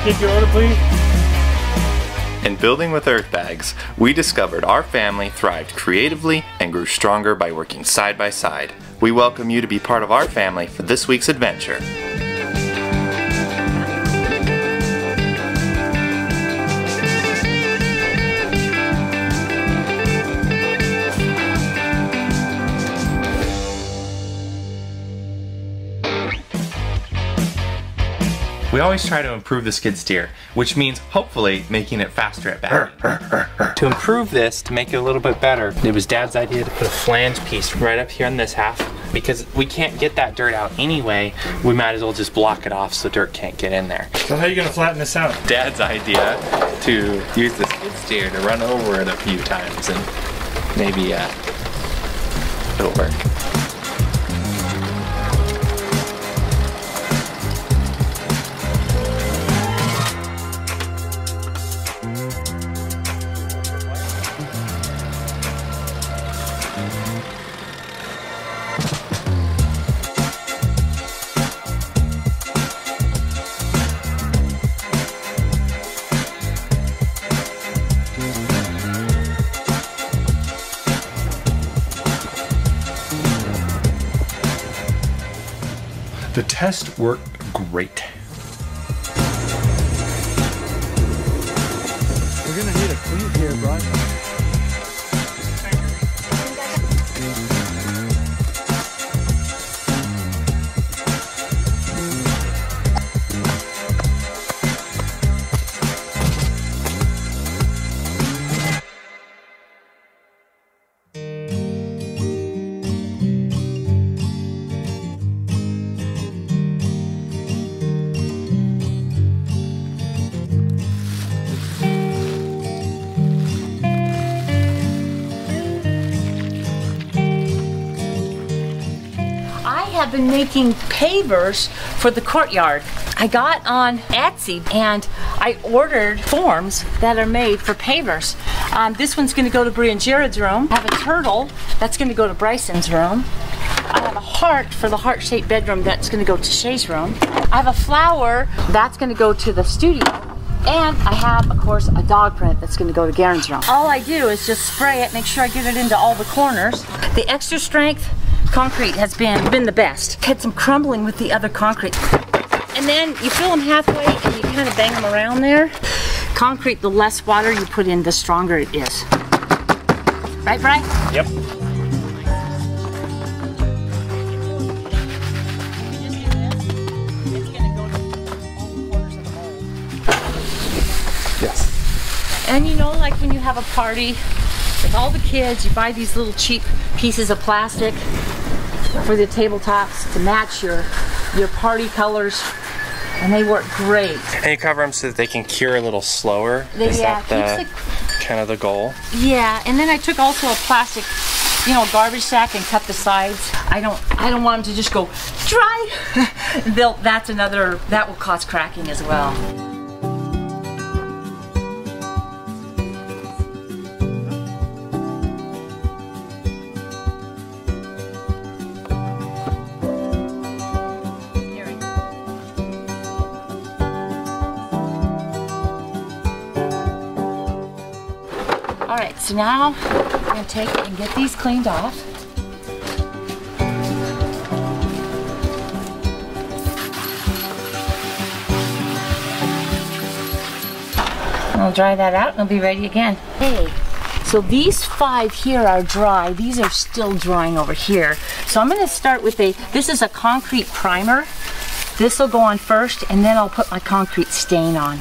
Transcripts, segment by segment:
Take your order, please. In building with Earthbags, we discovered our family thrived creatively and grew stronger by working side by side. We welcome you to be part of our family for this week's adventure. We always try to improve the skid steer, which means hopefully making it faster at bagging. To improve this, to make it a little bit better, it was Dad's idea to put a flange piece right up here on this half. Because we can't get that dirt out anyway, we might as well just block it off so dirt can't get in there. So how are you gonna flatten this out? Dad's idea to use the skid steer to run over it a few times and maybe it'll work. The test worked great. We're gonna need a cleat here, Bryson. I've been making pavers for the courtyard. I got on Etsy and I ordered forms that are made for pavers. This one's going to go to Bree and Jared's room. I have a turtle that's going to go to Bryson's room. I have a heart for the heart-shaped bedroom that's going to go to Shay's room. I have a flower that's going to go to the studio. And I have, of course, a dog print that's going to go to Keren's room. All I do is just spray it, make sure I get it into all the corners. The extra strength concrete has been the best. Had some crumbling with the other concrete. And then you fill them halfway and you kind of bang them around there. Concrete, the less water you put in, the stronger it is. Right, Bri? Yep. Yes. And you know, like when you have a party with all the kids, you buy these little cheap pieces of plastic for the tabletops to match your party colors, and they work great. And you cover them so that they can cure a little slower. Is that kind of the goal? Yeah, and then I took also a plastic, garbage sack and cut the sides. I don't want them to just go dry. That will cause cracking as well. Alright, so now I'm going to take and get these cleaned off. I'll dry that out and it'll be ready again. Hey, so these 5 here are dry. These are still drying over here. So I'm going to start with this is a concrete primer. This will go on first and then I'll put my concrete stain on.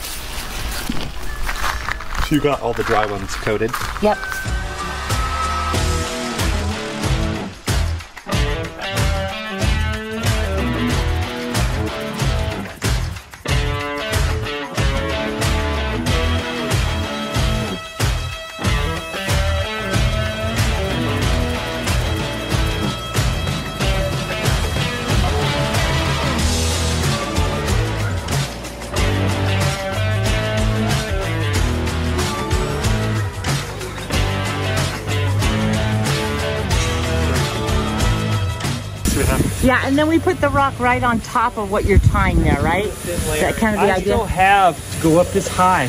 So you got all the dry ones coated? Yep. Yeah, and then we put the rock right on top of what you're tying there, right? That kind of the I idea. still have to go up this high.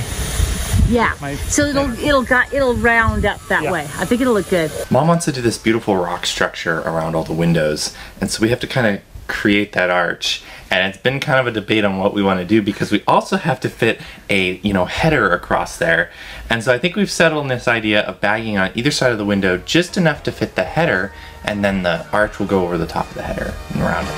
Yeah. So it'll round up that way. I think it'll look good. Mom wants to do this beautiful rock structure around all the windows, and so we have to kind of create that arch. And it's been kind of a debate on what we want to do because we also have to fit a, header across there. And so I think we've settled on this idea of bagging on either side of the window just enough to fit the header, and then the arch will go over the top of the header and around it.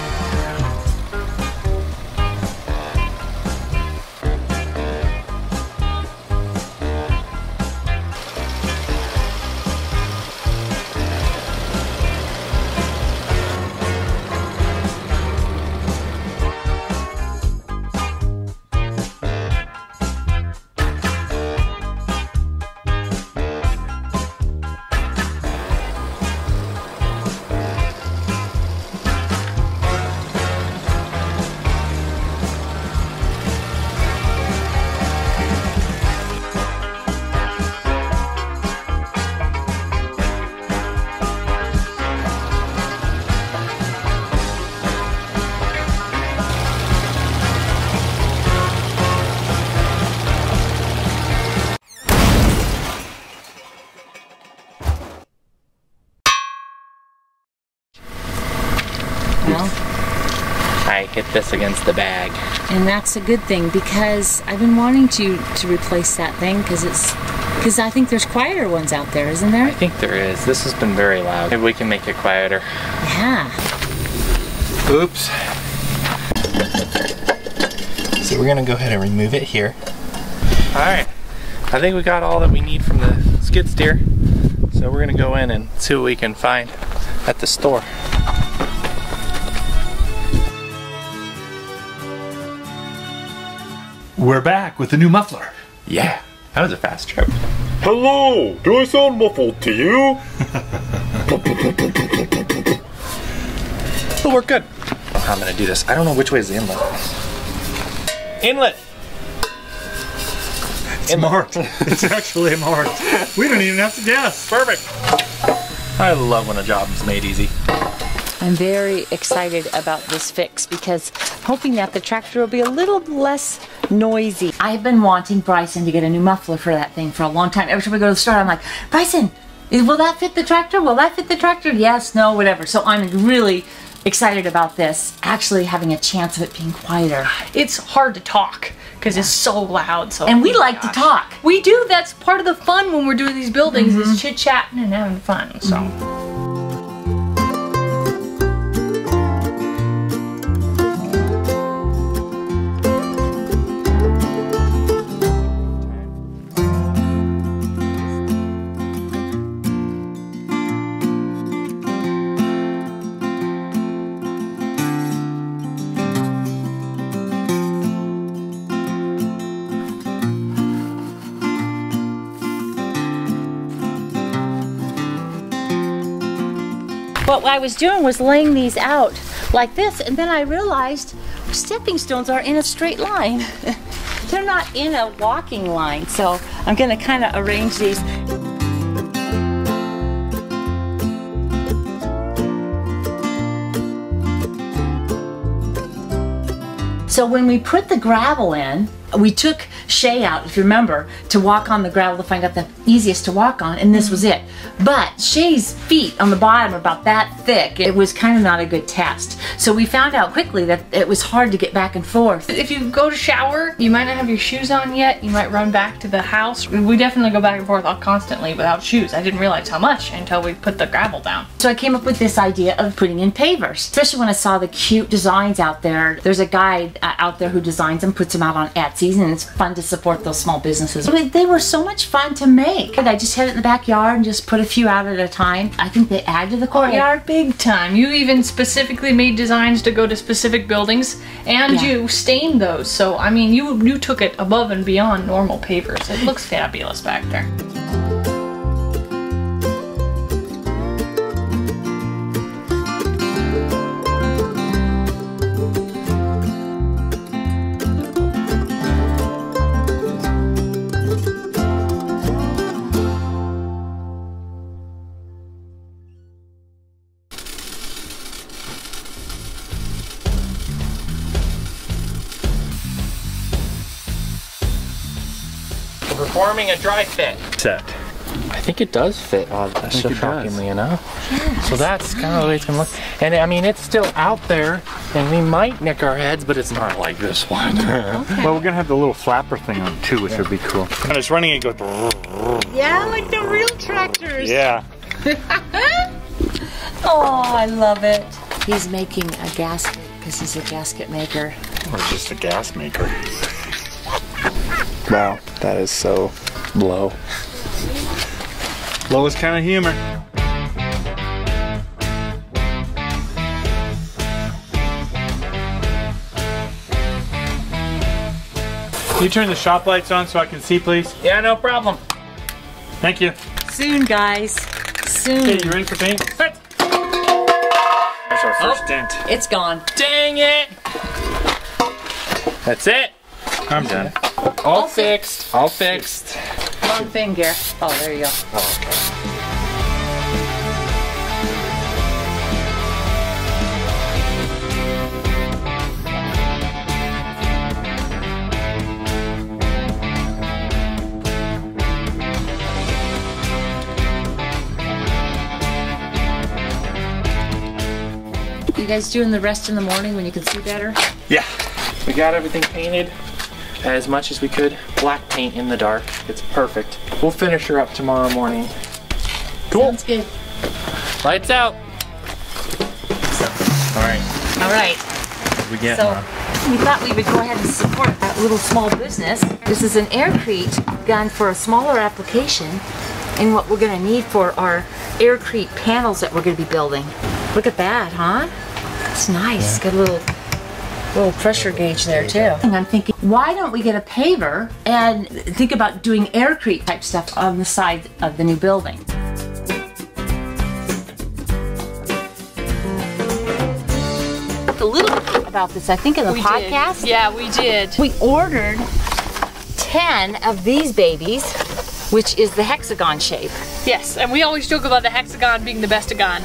I hit this against the bag. And that's a good thing because I've been wanting to replace that thing because I think there's quieter ones out there, isn't there? I think there is. This has been very loud. Maybe we can make it quieter. Yeah. Oops. So we're gonna go ahead and remove it here. All right. I think we got all that we need from the skid steer. So we're gonna go in and see what we can find at the store. We're back with the new muffler. Yeah, that was a fast trip. Hello, do I sound muffled to you? But we're good. I'm gonna do this. I don't know which way is the inlet. Inlet! It's marked. It's actually marked. We don't even have to guess. Perfect. I love when a job is made easy. I'm very excited about this fix because I'm hoping that the tractor will be a little less noisy. I've been wanting Bryson to get a new muffler for that thing for a long time. Every time we go to the store, I'm like, Bryson, will that fit the tractor? Will that fit the tractor? Yes, no, whatever. So I'm really excited about this actually having a chance of it being quieter. It's hard to talk because it's so loud. So and we like to talk. We do. That's part of the fun when we're doing these buildings is chit-chatting and having fun. So. What I was doing was laying these out like this, and then I realized stepping stones are in a straight line. They're not in a walking line, so I'm gonna kind of arrange these. So when we put the gravel in, we took Shay out, if you remember, to walk on the gravel to find out the easiest to walk on, and this was it. But Shay's feet on the bottom are about that thick. It was kind of not a good test. So we found out quickly that it was hard to get back and forth. If you go to shower, you might not have your shoes on yet. You might run back to the house. We definitely go back and forth constantly without shoes. I didn't realize how much until we put the gravel down. So I came up with this idea of putting in pavers, especially when I saw the cute designs out there. There's a guy out there who designs them, puts them out on Etsy, and it's fun to support those small businesses. They were so much fun to make. I just had it in the backyard and just put a few out at a time. I think they add to the courtyard. Big time. You even specifically made designs to go to specific buildings, and you stained those. So I mean, you took it above and beyond normal pavers. It looks fabulous back there. performing a dry fit. Set. I think it does fit, shockingly enough. Yes, so that's kind of the way it's gonna look. And I mean, it's still out there, and we might nick our heads, but it's not like this one. Okay. Well, we're gonna have the little flapper thing on too, which would be cool. And it's running, it goes. Yeah, like the real tractors. Yeah. Oh, I love it. He's making a gasket because he's a gasket maker. Or just a gas maker. Wow, that is so low. Lowest kind of humor. Can you turn the shop lights on so I can see, please? Yeah, no problem. Thank you. Soon, guys. Soon. Okay, you ready for paint? There's our first dent. It's gone. Dang it! That's it. I'm done. All fixed. All fixed. Wrong thing, Gare. Oh, there you go. Oh, okay. You guys doing the rest in the morning when you can see better? Yeah. We got everything painted as much as we could. Black paint in the dark. It's perfect. We'll finish her up tomorrow morning. Cool. Sounds good. Lights out. All right. All right. What we get, So Mom? we thought we would go ahead and support that little small business. This is an aircrete gun for a smaller application and what we're going to need for our aircrete panels that we're going to be building. Look at that, huh? It's nice. Yeah. Got a little pressure gauge there too. And I'm thinking, why don't we get a paver and think about doing aircrete type stuff on the side of the new building? A little bit about this, I think, in the podcast. Did. Yeah, we did. We ordered 10 of these babies, which is the hexagon shape. Yes, and we always joke about the hexagon being the best-agon,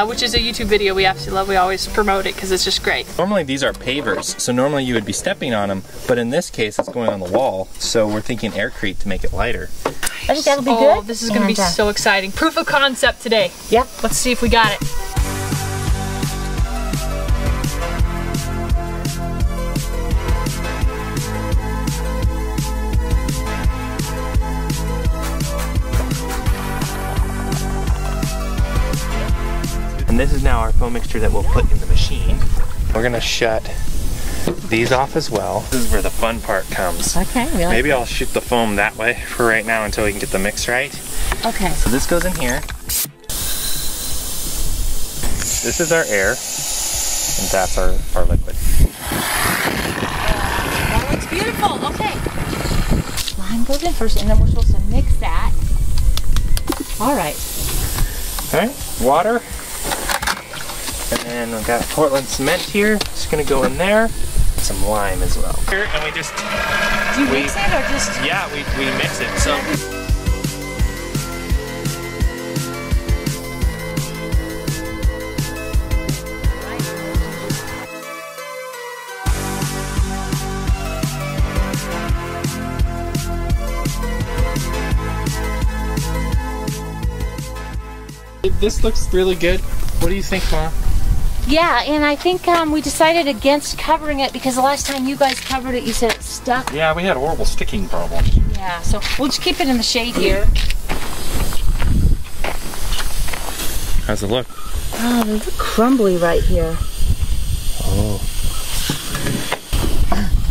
which is a YouTube video we absolutely love. We always promote it because it's just great. Normally these are pavers, so normally you would be stepping on them, but in this case it's going on the wall, so we're thinking aircrete to make it lighter. I think that'll be good. Oh, this is going to be so exciting. Proof of concept today. Yep. Let's see if we got it. And this is now our foam mixture that we'll put in the machine. We're gonna shut these off as well. This is where the fun part comes. Okay. Maybe I'll shoot the foam that way for right now until we can get the mix right. Okay. So this goes in here. This is our air, and that's our liquid. That looks beautiful. Okay. Lime goes in first, and then we're supposed to mix that. All right. All right, water. And then we've got Portland cement here. Just gonna go in there. Some lime as well. Here, and we just... Do you mix it or just... Yeah, we mix it. So. This looks really good. What do you think, Mom? Yeah, and I think we decided against covering it because the last time you guys covered it, you said it stuck. Yeah, we had horrible sticking problems. Yeah, so we'll just keep it in the shade here. How's it look? Oh, they look crumbly right here. Oh.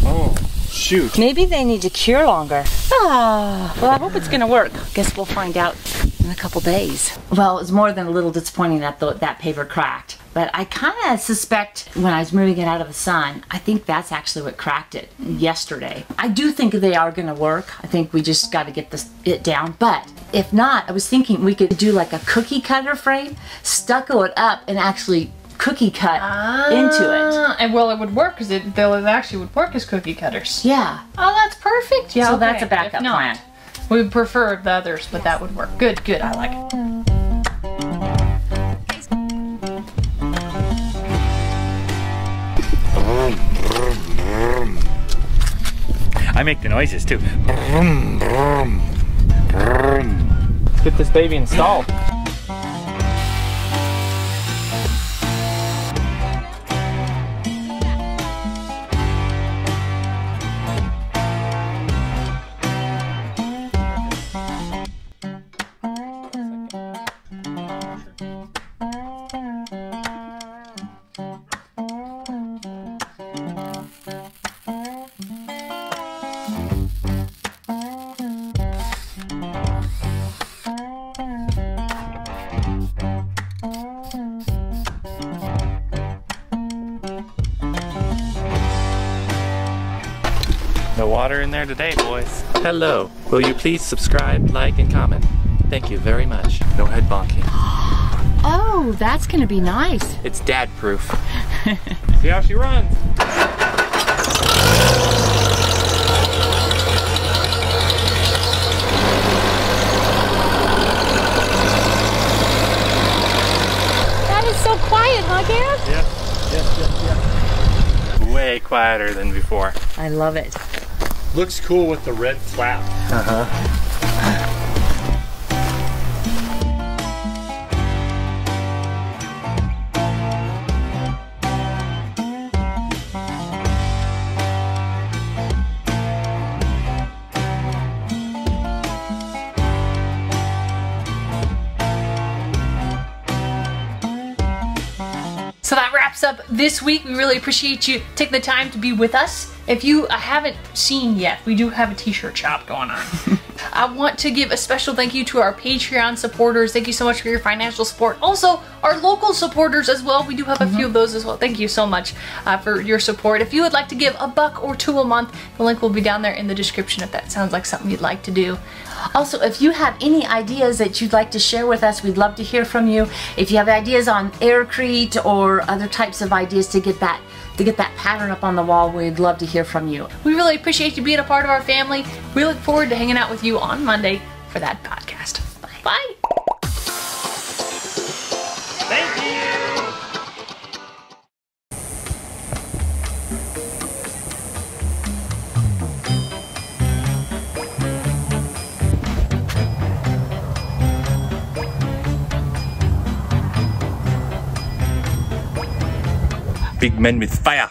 Oh, shoot. Maybe they need to cure longer. Ah, well, I hope it's gonna work. Guess we'll find out in a couple days. Well, it was more than a little disappointing that that paver cracked. But I kind of suspect when I was moving it out of the sun, I think that's actually what cracked it yesterday. I do think they are going to work. I think we just got to get it down. But if not, I was thinking we could do like a cookie cutter frame, stucco it up, and actually cookie cut into it. And well, it would work because it actually would work as cookie cutters. Yeah. Oh, that's perfect. Yeah. So okay. that's a backup plan. We would prefer the others, but that would work. Good, good. I like it. I make the noises too. Brum, brum, brum. Let's get this baby installed. No water in there today, boys. Hello. Will you please subscribe, like, and comment? Thank you very much. No head bonking. Oh, that's gonna be nice. It's dad proof. See how she runs. That is so quiet, huh, Keren? Yeah. Way quieter than before. I love it. Looks cool with the red flap. So that wraps up this week. We really appreciate you taking the time to be with us. If you haven't seen yet, we do have a t-shirt shop going on. I want to give a special thank you to our Patreon supporters. Thank you so much for your financial support. Also, our local supporters as well. We do have a few of those as well. Thank you so much for your support. If you would like to give $1 or $2 a month, the link will be down there in the description if that sounds like something you'd like to do. Also, if you have any ideas that you'd like to share with us, we'd love to hear from you. If you have ideas on aircrete or other types of ideas to get that pattern up on the wall, we'd love to hear from you. We really appreciate you being a part of our family. We look forward to hanging out with you on Monday for that podcast. Bye. Bye. Thank you. Big men with fire.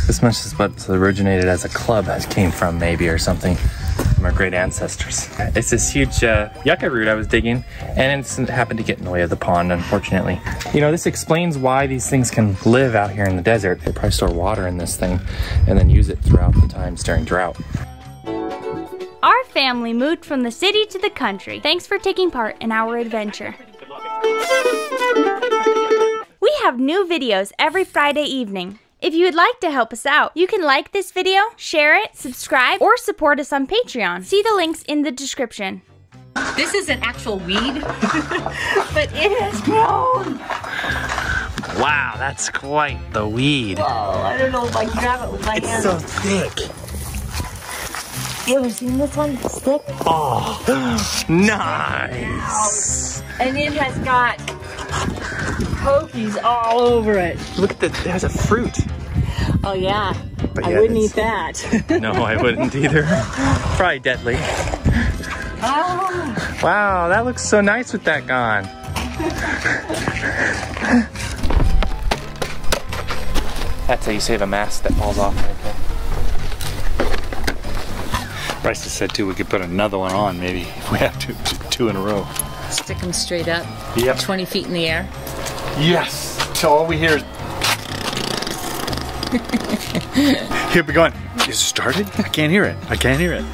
This much is what originated as a club came from, maybe, or something, from our great ancestors. It's this huge yucca root I was digging, and it happened to get in the way of the pond, unfortunately. You know, this explains why these things can live out here in the desert. They probably store water in this thing, and then use it throughout the times during drought. Our family moved from the city to the country. Thanks for taking part in our adventure. We have new videos every Friday evening. If you would like to help us out, you can like this video, share it, subscribe, or support us on Patreon. See the links in the description. This is an actual weed, but it has grown. Wow, that's quite the weed. Oh, I don't know if I can grab it with my hands. So thick. You ever seen this one? It's thick. Oh, nice. And it has got pokies all over it. Look at there's a fruit. Oh yeah, But I yeah, wouldn't eat that. No, I wouldn't either. Probably deadly. Oh. Wow, that looks so nice with that gone. That's how you save a mask that falls off right there. Bryson said too we could put another one on maybe if we have to, two in a row. Stick them straight up. Yep. 20 feet in the air. Yes. So all we hear is. He'll be going. Is it started? I can't hear it. I can't hear it.